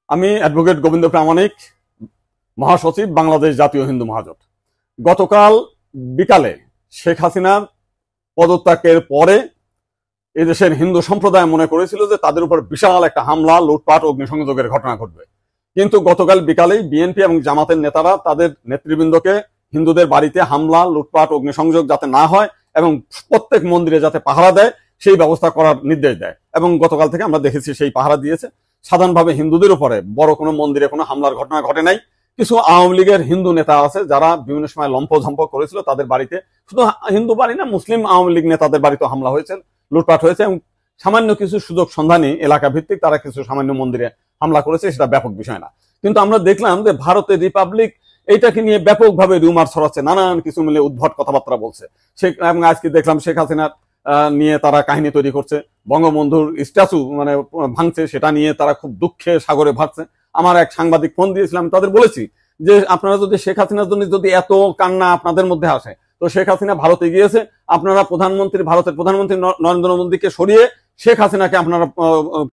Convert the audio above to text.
আমি অ্যাডভোকেট গোবিন্দ প্রামাণিক, মহাসচিব, বাংলাদেশ জাতীয় হিন্দু মহাজোট। গতকাল বিকালে শেখ হাসিনার পদত্যাগের পরে এদেশের হিন্দু সম্প্রদায় মনে করেছিল যে তাদের উপর বিশাল একটা হামলা, লুটপাট, অগ্নিসংযোগের ঘটনা ঘটবে। কিন্তু গতকাল বিকালেই বিএনপি এবং জামাতের নেতারা তাদের নেতৃবৃন্দকে হিন্দুদের বাড়িতে হামলা, লুটপাট, অগ্নিসংযোগ যাতে না হয় এবং প্রত্যেক মন্দিরে যাতে পাহারা দেয় সেই ব্যবস্থা করার নির্দেশ দেয়। এবং গতকাল থেকে আমরা দেখেছি সেই পাহারা দিয়েছে। সাধারণভাবে হিন্দুদের উপরে বড় কোনো মন্দিরে কোনো হামলার ঘটনা ঘটে নাই। কিছু আওয়ামী লীগের হিন্দু নেতা আছে যারা বিভিন্ন সময় লম্পঝম্প করেছিল, তাদের বাড়িতে, শুধু হিন্দু বাড়ি না, মুসলিম আওয়ামী লীগ নেতাদের বাড়িতে হামলা হয়েছে, লুটপাট হয়েছে এবং সামান্য কিছু সুযোগ সন্ধানী এলাকা ভিত্তিক তারা কিছু সামান্য মন্দিরে হামলা করেছে, সেটা ব্যাপক বিষয় না। কিন্তু আমরা দেখলাম যে ভারতের রিপাবলিক এইটাকে নিয়ে ব্যাপকভাবে রিউমার ছড়াচ্ছে, নানান কিছু মিলে উদ্ভট কথাবার্তা বলছে। এবং আজকে দেখলাম শেখ হাসিনার নিয়ে তারা কাহিনী তৈরি করছে, বঙ্গবন্ধুর স্ট্যাচু মানে ভাঙছে, সেটা নিয়ে তারা খুব দুঃখে সাগরে ভাসছে। আমার এক সাংবাদিক ফোন দিয়েছিলাম, তাদের বলেছি যে আপনারা যদি শেখ হাসিনার জন্য যদি এত কান্না আপনাদের মধ্যে আসে, তো শেখ হাসিনা ভারতে গিয়েছে, আপনারা ভারতের প্রধানমন্ত্রী নরেন্দ্র মোদীকে সরিয়ে শেখ হাসিনাকে আপনারা